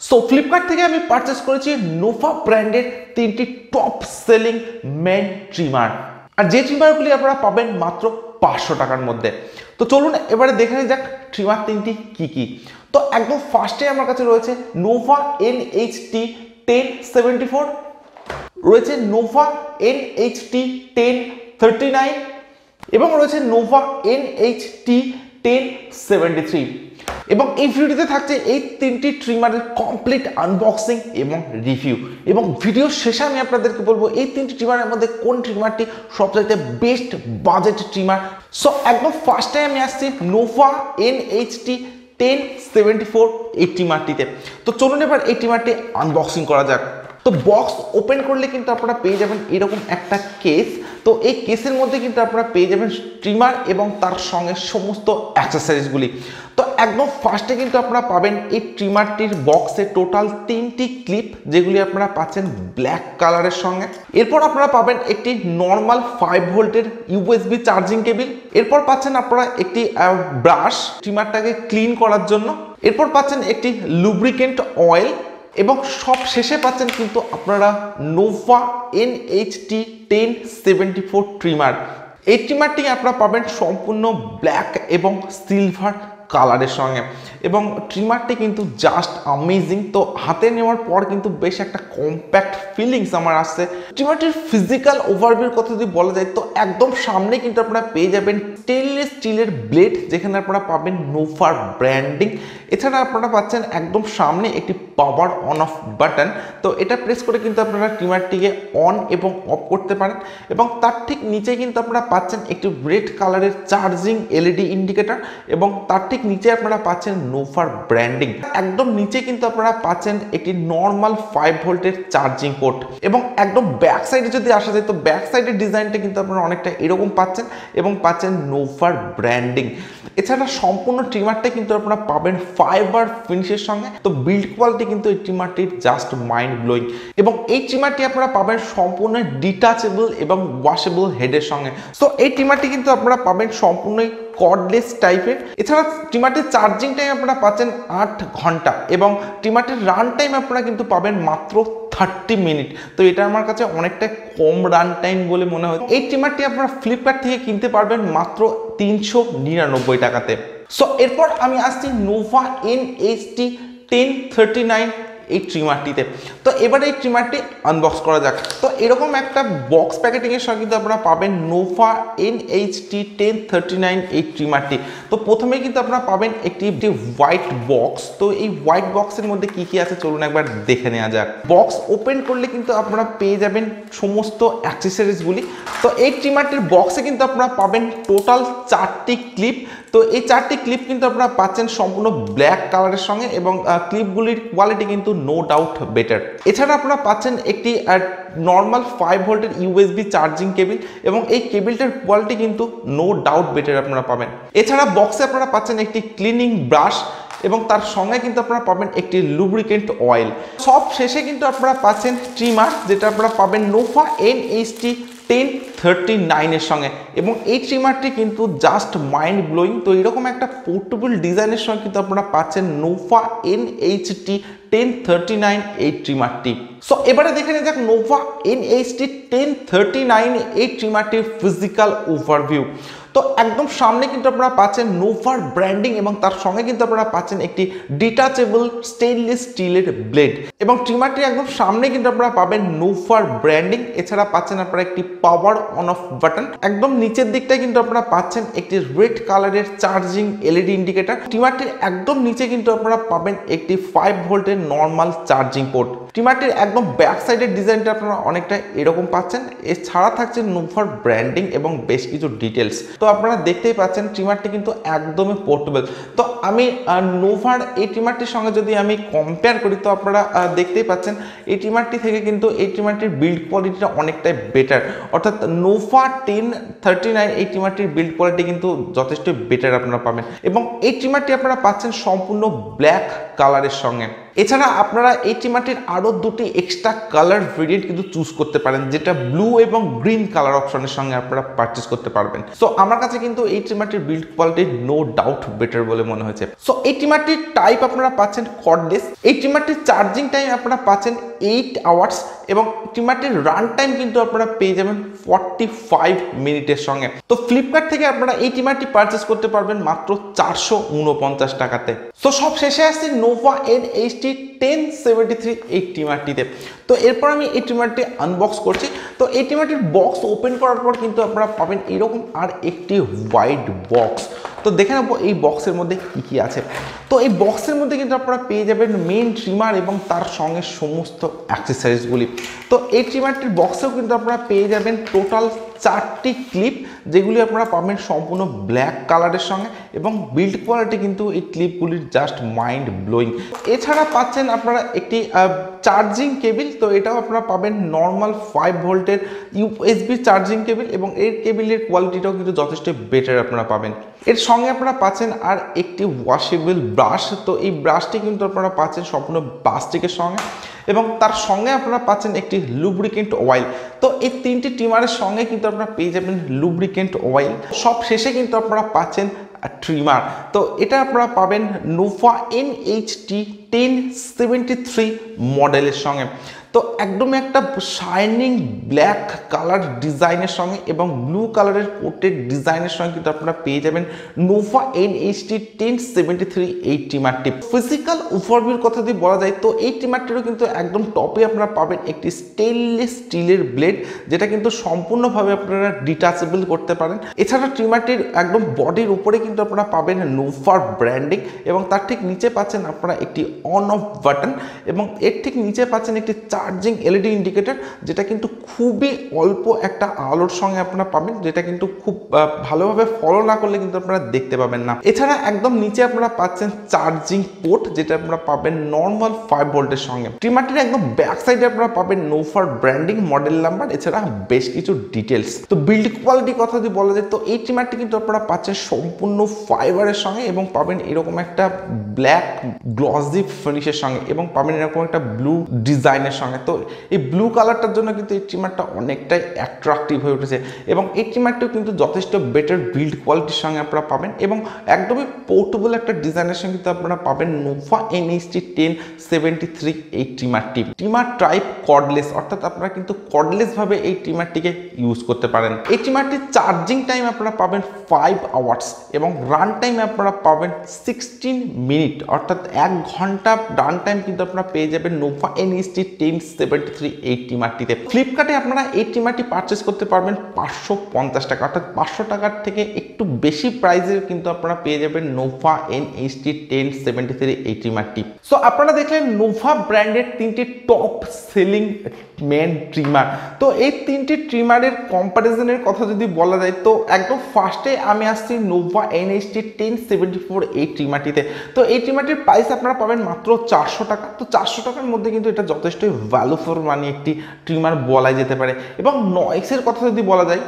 So Flipkart থেকে আমি purchase করেছি নোভা ব্র্যান্ডের তিনটি টপ সেলিং মেন ট্রিমার, আর যে ট্রিমারগুলি আপনারা পাবেন মাত্র 500 টাকার মধ্যে। তো চলুন এবারে দেখে নিই যাক ট্রিমার তিনটি কি কি। তো একদম ফার্স্টে আমার কাছে রয়েছে নোভা NHT 1074, রয়েছে নোভা NHT 1039 এবং রয়েছে নোভা NHT 1073। এবং এই ভিডিওতে থাকছে এই তিনটি ট্রিমারের কমপ্লিট আনবক্সিং এবং রিভিউ, এবং ভিডিও শেষে আমি আপনাদেরকে বলবো এই তিনটি ট্রিমারের মধ্যে কোন ট্রিমারটি সবচাইতে বেস্ট বাজেট ট্রিমার। সো একদম ফার্স্টে আমি আসছি নোভা NHT 1074 এই ট্রিমারটিতে। তো চলুন এবার এই ট্রিমারটি আনবক্সিং করা যাক। তো বক্স ওপেন করলে কিন্তু আপনারা পেয়ে যাবেন এরকম একটা কেস। তো এই কেসের মধ্যে কিন্তু আপনারা পেয়ে যাবেন ট্রিমার এবং তার সঙ্গে সমস্ত অ্যাক্সেসরিজগুলি। তো একদম ফার্স্টে কিন্তু আপনারা পাবেন এই ট্রিমারটির বক্সে টোটাল 3টি ক্লিপ, যেগুলি আপনারা পাচ্ছেন ব্ল্যাক কালারের সঙ্গে। এরপর আপনারা পাবেন একটি নর্মাল 5 ভোল্টের USB চার্জিং কেবিল। এরপর পাচ্ছেন আপনারা একটি ব্রাশ ট্রিমারটাকে ক্লিন করার জন্য। এরপর পাচ্ছেন একটি লুব্রিকেন্ট অয়েল এবং সব শেষে পাচ্ছেন কিন্তু আপনারা নোভা NHT 1074 ট্রিমার। এই ট্রিমারটি আপনারা পাবেন সম্পূর্ণ ব্ল্যাক এবং সিলভার কালারের সঙ্গে, এবং ট্রিমারটি কিন্তু জাস্ট অ্যামেজিং। তো হাতে নেওয়ার পর কিন্তু বেশ একটা কম্প্যাক্ট ফিলিংস আমার আসছে। ট্রিমারটির ফিজিক্যাল ওভারভিউর কথা যদি বলা যায়, তো একদম সামনে কিন্তু আপনারা পেয়ে যাবেন স্টেনলেস স্টিলের ব্লেড, যেখানে আপনারা পাবেন নোভার ব্র্যান্ডিং। এছাড়া আপনারা পাচ্ছেন একদম সামনে একটি পাওয়ার অন অফ বাটন। তো এটা প্রেস করে কিন্তু আপনারা ট্রিমারটিকে অন এবং অফ করতে পারেন, এবং তার ঠিক নিচে কিন্তু আপনারা পাচ্ছেন একটি রেড কালারের চার্জিং LED ইন্ডিকেটর, এবং তার ঠিক নিচে আপনারা পাচ্ছেন নোভার ব্র্যান্ডিং। একদম নিচে কিন্তু আপনারা পাচ্ছেন একটি নর্মাল 5 ভোল্টের চার্জিং পোর্ট, এবং একদম ব্যাক সাইডে যদি আসা যায়, তো ব্যাক সাইডের ডিজাইনটা কিন্তু আপনারা অনেকটা এরকম পাচ্ছেন, এবং পাচ্ছেন নোভার ব্র্যান্ডিং। এছাড়া সম্পূর্ণ ট্রিমারটা কিন্তু আপনারা পাবেন ফাইবার ফিনিশের সঙ্গে। তো বিল্ড কোয়ালিটি কিন্তু এই ট্রিমারটির জাস্ট মাইন্ড ব্লোয়িং, এবং এই ট্রিমারটি আপনারা পাবেন সম্পূর্ণ ডিটাচেবল এবং ওয়াশেবল হেডের সঙ্গে। সো এই ট্রিমারটি কিন্তু আপনারা পাবেন সম্পূর্ণই কর্ডলেস টাইপের। এছাড়া ট্রিমারটির চার্জিং টাইম আপনারা পাচ্ছেন 8 ঘন্টা, এবং ট্রিমারটির রান টাইম আপনারা কিন্তু পাবেন মাত্র 30 মিনিট। তো এটা আমার কাছে অনেকটা কম রান টাইম বলে মনে হয়। এই ট্রিমারটি আপনারা ফ্লিপকার্ট থেকে কিনতে পারবেন মাত্র 399 টাকাতে। সো এরপর আমি আসছি নোভা NHT 1039 এই ট্রিমারটিতে। তো এবার এই ট্রিমারটি আনবক্স করা যাক। তো এরকম একটা বক্স প্যাকেটিংয়ের সঙ্গে কিন্তু আপনারা পাবেন নোভা NHT 1039 এই ট্রিমারটি। তো প্রথমেই কিন্তু আপনারা পাবেন একটি হোয়াইট বক্স। তো এই হোয়াইট বক্সের মধ্যে কি কি আছে চলুন একবার দেখে নেওয়া যাক। বক্স ওপেন করলে কিন্তু আপনারা পেয়ে যাবেন সমস্ত অ্যাক্সেসরিজগুলি। তো এই ট্রিমারটির বক্সে কিন্তু আপনারা পাবেন টোটাল 4টি ক্লিপ। তো এই 4টি ক্লিপ কিন্তু আপনারা পাচ্ছেন সম্পূর্ণ ব্ল্যাক কালারের সঙ্গে, এবং ক্লিপগুলির কোয়ালিটি কিন্তু নো ডাউট বেটার। এছাড়া আপনারা পাচ্ছেন একটি নর্মাল 5 ভোল্টের USB চার্জিং কেবিল, এবং এই কেবিলটার কোয়ালিটি কিন্তু নো ডাউট বেটার আপনারা পাবেন। এছাড়া বক্সে আপনারা পাচ্ছেন একটি ক্লিনিং ব্রাশ, এবং তার সঙ্গে কিন্তু আপনারা পাবেন একটি লুব্রিকেন্ট অয়েল। সব শেষে কিন্তু আপনারা পাচ্ছেন ট্রিমার, যেটা আপনারা পাবেন নোভা NHT 1039 এর সঙ্গে, এবং এই ট্রিমারটি কিন্তু জাস্ট মাইন্ড ব্লোয়িং। তো এরকম একটা পোর্টেবল ডিজাইনের সঙ্গে কিন্তু আপনারা পাচ্ছেন নোভা NHT 1039 এই ট্রিমারটি। সো এবারে দেখে নেওয়া যাক নোভা NHT 1039 এই ট্রিমারটির ফিজিক্যাল ওভারভিউ। তো একদম সামনে কিন্তু আপনারা পাচ্ছেন নোভার ব্র্যান্ডিং, এবং তার সঙ্গে কিন্তু আপনারা পাচ্ছেন একটি ডিটাচেবল স্টেনলেস স্টিলের ব্লেড, এবং ট্রিমারটির একদম সামনে কিন্তু আপনারা পাবেন নোভার ব্র্যান্ডিং। এছাড়া পাচ্ছেন আপনারা একটি পাওয়ার অন অফ বাটন। একদম নিচের দিকটায় কিন্তু আপনারা পাচ্ছেন একটি রেড কালারের চার্জিং LED ইন্ডিকেটর। ট্রিমারটির একদম নিচে কিন্তু আপনারা পাবেন একটি 5 ভোল্টের নর্মাল চার্জিং পোর্ট। ট্রিমারটির একদম ব্যাক সাইডের ডিজাইনটা আপনারা অনেকটা এরকম পাচ্ছেন। এছাড়া থাকছে নোভার ব্র্যান্ডিং এবং বেশ কিছু ডিটেলস। তো আপনারা দেখতেই পাচ্ছেন ট্রিমারটি কিন্তু একদমই পোর্টেবল। তো আমি নোভার এই ট্রিমারটির সঙ্গে যদি আমি কম্পেয়ার করি, তো আপনারা দেখতেই পাচ্ছেন এই ট্রিমারটি থেকে কিন্তু এই ট্রিমারটির বিল্ড কোয়ালিটিটা অনেকটাই বেটার। অর্থাৎ নোভা 1039 এই ট্রিমারটির বিল্ড কোয়ালিটি কিন্তু যথেষ্ট বেটার আপনারা পাবেন, এবং এই ট্রিমারটি আপনারা পাচ্ছেন সম্পূর্ণ ব্ল্যাক কালারের সঙ্গে। এছাড়া আপনারা এই ট্রিমারটির আরও দুটি এক্সট্রা কালার ভেরিয়েন্ট কিন্তু চুজ করতে পারেন, যেটা ব্লু এবং গ্রিন কালার অপশনের সঙ্গে আপনারা পারচেস করতে পারবেন। সো আমার কাছে কিন্তু এই ট্রিমারটির build quality no doubt better বলে মনে হয়েছে। সো এই ট্রিমারটির টাইপ আপনারা পাচ্ছেন কর্ডলেস। এই ট্রিমারটির চার্জিং টাইম আপনারা পাচ্ছেন 8 আওয়ার্স এবং ট্রিমারটির রান টাইম কিন্তু আপনারা পেয়ে যাবেন 45 মিনিটের সঙ্গে। তো ফ্লিপকার্ট থেকে আপনারা এই ট্রিমারটি পারচেস করতে পারবেন মাত্র 449 টাকাতে। সো সব শেষে আসছি নোভা NH-T 1073 এই ট্রিমারটিতে। তো এরপর আমি এই ট্রিমারটি আনবক্স করছি। তো এই ট্রিমারটির বক্স ওপেন করার পর কিন্তু আপনারা পাবেন এরকম আর একটি হোয়াইট বক্স। তো দেখে নেবো এই বক্সের মধ্যে কি কি আছে। তো এই বক্সের মধ্যে কিন্তু আপনারা পেয়ে যাবেন মেইন ট্রিমার এবং তার সঙ্গে সমস্ত অ্যাক্সেসরিজগুলি। তো এই ট্রিমারটির বক্সেও কিন্তু আপনারা পেয়ে যাবেন টোটাল 4টি ক্লিপ, যেগুলি আপনারা পাবেন সম্পূর্ণ ব্ল্যাক কালারের সঙ্গে এবং বিল্ড কোয়ালিটি কিন্তু এই ক্লিপগুলির জাস্ট মাইন্ড ব্লোয়িং। এছাড়া পাচ্ছেন আপনারা একটি চার্জিং কেবিল। তো এটাও আপনারা পাবেন নর্মাল 5 ভোল্টের USB চার্জিং কেবিল এবং এর কেবিলের কোয়ালিটিটাও কিন্তু যথেষ্ট বেটার আপনারা পাবেন। এর সঙ্গে আপনারা পাচ্ছেন আর একটি ওয়াশেবল ব্রাশ। তো এই ব্রাশটি কিন্তু আপনারা পাচ্ছেন সম্পূর্ণ প্লাস্টিকের সঙ্গে এবং তার সঙ্গে আপনারা পাচ্ছেন একটি লুব্রিকেন্ট অয়েল। তো এই তিনটি ট্রিমারের সঙ্গে কিন্তু আপনারা পেয়ে যাবেন লুব্রিকেন্ট অয়েল। সব শেষে কিন্তু আপনারা পাচ্ছেন ট্রিমার। তো এটা আপনারা পাবেন নোভা NH-T 1073 মডেলের সঙ্গে। তো একদমই একটা শাইনিং ব্ল্যাক কালার ডিজাইনের সঙ্গে এবং ব্লু কালারের কোটেড ডিজাইনের সঙ্গে কিন্তু আপনারা পেয়ে যাবেন নোভা NH-T 1073 এই ট্রিমারটি। ফিজিক্যাল ওভারভিউর কথা যদি বলা যায় তো এই ট্রিমারটিরও কিন্তু একদম টপে আপনারা পাবেন একটি স্টেনলেস স্টিলের ব্লেড, যেটা কিন্তু সম্পূর্ণভাবে আপনারা ডিটাচেবল করতে পারেন। এছাড়া ট্রিমারটির একদম বডির উপরে কিন্তু আপনারা পাবেন নোভার ব্র্যান্ডিং এবং তার ঠিক নিচে পাচ্ছেন আপনারা একটি অন অফ বাটন এবং এর ঠিক নিচে পাচ্ছেন একটি চার্জিং LED ইন্ডিকেটর, যেটা কিন্তু খুবই অল্প একটা আলোর সঙ্গে আপনারা পাবেন, যেটা কিন্তু খুব ভালোভাবে ফলো না করলে কিন্তু আপনারা দেখতে পাবেন না। এছাড়া একদম নিচে আপনারা পাচ্ছেন চার্জিং পোর্ট, যেটা আপনারা পাবেন নর্মাল 5 ভোল্টের সঙ্গে। ট্রিমারটির একদম ব্যাক সাইডে আপনারা পাবেন নোভার ব্র্যান্ডিং, মডেল নাম্বার, এছাড়া বেশ কিছু ডিটেলস। তো বিল্ড কোয়ালিটির কথা যদি বলা যায় তো এই ট্রিমারটি কিন্তু আপনারা পাচ্ছেন সম্পূর্ণ ফাইবারের সঙ্গে এবং পাবেন এরকম একটা ব্ল্যাক গ্লসি ফিনিশের সঙ্গে এবং পাবেন এরকম একটা ব্লু ডিজাইনের সঙ্গে। তো এই ব্লু কালারটার জন্য কিন্তু এই ট্রিমারটা অনেকটাই অ্যাট্রাকটিভ হয়ে উঠেছে এবং এই ট্রিমারটিও কিন্তু যথেষ্ট বেটার বিল্ড কোয়ালিটির সঙ্গে আপনারা পাবেন এবং একদমই পোর্টেবল একটা ডিজাইনের সঙ্গে কিন্তু আপনারা পাবেন নোভা NH-T 1073 এই ট্রিমারটি। ট্রিমার টাইপ কর্ডলেস, অর্থাৎ আপনারা কিন্তু কর্ডলেস ভাবে এই ট্রিমারটিকে ইউজ করতে পারেন। এই ট্রিমারটির চার্জিং টাইম আপনারা পাবেন 5 আওয়ার্স এবং রান টাইম আপনারা পাবেন 16 মিনিট, অর্থাৎ 1 ঘন্টা রান টাইম কিন্তু আপনারা পেয়ে যাবেন নোভা NH-T 1073 এই ট্রিমারটিতে। ফ্লিপকার্টে আপনারা এই ট্রিমারটি পারচেস করতে পারবেন 550 টাকা, অর্থাৎ 500 টাকার থেকে একটু বেশি প্রাইসের কিন্তু আপনারা পেয়ে যাবেন নোভা NH-T 1073 এই ট্রিমারটি। সো আপনারা দেখলেন নোভা ব্র্যান্ডের 3টি টপ সেলিং মেন ট্রিমার। তো এই 3টি ট্রিমারের কম্পারিজনের কথা যদি বলা যায় তো একদম ফার্স্টে আমি আসছি নোভা NH-T 1074 এই ট্রিমারটিতে। তো এই ট্রিমারটির প্রাইস আপনারা পাবেন মাত্র 400 টাকা। তো 400 টাকার মধ্যে কিন্তু এটা যথেষ্টই ভ্যালু ফর মানি একটি ট্রিমার বলা যেতে পারে। এবং নয়েসের কথা যদি বলা যায়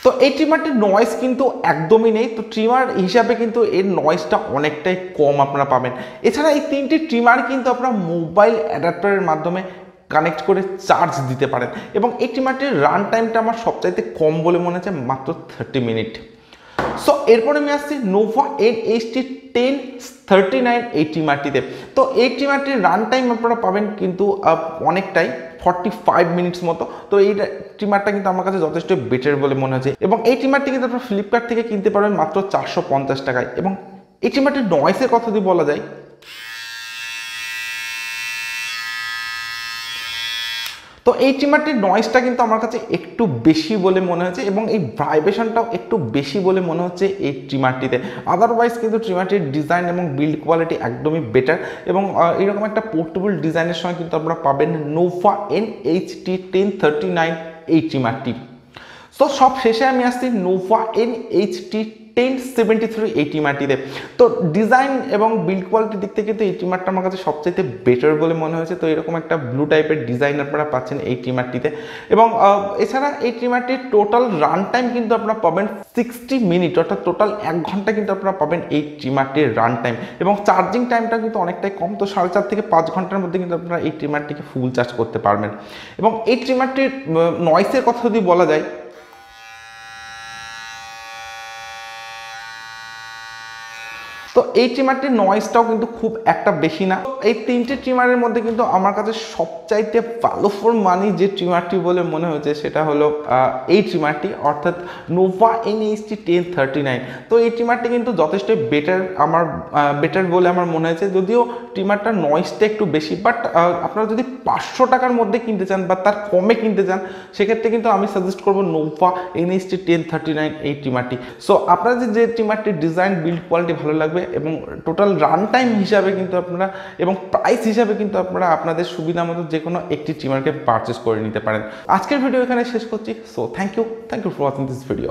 তো এই ট্রিমারটির নয়েস কিন্তু একদমই নেই। তো ট্রিমার হিসাবে কিন্তু এর নয়েসটা অনেকটাই কম আপনারা পাবেন। এছাড়া এই 3টি ট্রিমার কিন্তু আপনারা মোবাইল অ্যাডাপ্টারের মাধ্যমে কানেক্ট করে চার্জ দিতে পারেন এবং এই ট্রিমারটির রান টাইমটা আমার সবচাইতে কম বলে মনে হচ্ছে, মাত্র 30 মিনিট। সো এরপরে আমি আসছি নোভা NH-T 1039 এই ট্রিমারটিতে। তো এই ট্রিমারটির রান টাইম আপনারা পাবেন কিন্তু অনেকটাই 45 মিনিটস মতো। তো এই ট্রিমারটা কিন্তু আমার কাছে যথেষ্ট বেটার বলে মনে হচ্ছে এবং এই ট্রিমারটি কিন্তু আপনারা ফ্লিপকার্ট থেকে কিনতে পারবেন মাত্র 450 টাকায়। এবং এই ট্রিমারটির নয়েসের কথা যদি বলা যায় তো এই ট্রিমারটির নয়েসটা কিন্তু আমার কাছে একটু বেশি বলে মনে হচ্ছে এবং এই ভাইব্রেশনটাও একটু বেশি বলে মনে হচ্ছে এই ট্রিমারটিতে। আদারওয়াইজ কিন্তু ট্রিমারটির ডিজাইন এবং বিল্ড কোয়ালিটি একদমই বেটার এবং এরকম একটা পোর্টেবল ডিজাইনের সঙ্গে কিন্তু আপনারা পাবেন নোভা NH-T 1039 এই ট্রিমারটি। তো সব শেষে আমি আসছি নোভা NH-T 1073 এই ট্রিমারটিতে। তো ডিজাইন এবং বিল্ড কোয়ালিটির দিক থেকে কিন্তু এই ট্রিমারটা আমার কাছে সবচাইতে বেটার বলে মনে হয়েছে। তো এরকম একটা ব্লু টাইপের ডিজাইন আপনারা পাচ্ছেন এই ট্রিমারটিতে। এবং এছাড়া এই ট্রিমারটির টোটাল রান টাইম কিন্তু আপনারা পাবেন 60 মিনিট, অর্থাৎ টোটাল 1 ঘন্টা কিন্তু আপনারা পাবেন এই ট্রিমারটির রান টাইম। এবং চার্জিং টাইমটা কিন্তু অনেকটাই কম, তো 4.5 থেকে 5 ঘন্টার মধ্যে কিন্তু আপনারা এই ট্রিমারটিকে ফুল চার্জ করতে পারবেন। এবং এই ট্রিমারটির নয়েসের কথা যদি বলা যায়, তো এই ট্রিমারটির নয়েজটাও কিন্তু খুব একটা বেশি না। এই তিনটে ট্রিমারের মধ্যে কিন্তু আমার কাছে সবচাইতে ভালো ফর মানি যে ট্রিমারটি বলে মনে হয়েছে সেটা হলো এই ট্রিমারটি, অর্থাৎ নোভা NH-T 1039। তো এই ট্রিমারটি কিন্তু যথেষ্ট বেটার বলে আমার মনে হয়েছে, যদিও ট্রিমারটার নয়েজটা একটু বেশি। বাট আপনারা যদি 500 টাকার মধ্যে কিনতে চান বা তার কমে কিনতে চান, সেক্ষেত্রে কিন্তু আমি সাজেস্ট করবো নোভা NH-T 1039 এই ট্রিমারটি। সো আপনারা যে ট্রিমারটির ডিজাইন বিল্ড কোয়ালিটি ভালো লাগবে এবং টোটাল রান টাইম হিসাবে কিন্তু আপনারা এবং প্রাইস হিসাবে কিন্তু আপনারা আপনাদের সুবিধা মতো যে কোনো একটি ট্রিমারকে পারচেস করে নিতে পারেন। আজকের ভিডিও এখানে শেষ করছি। So thank you for watching this video.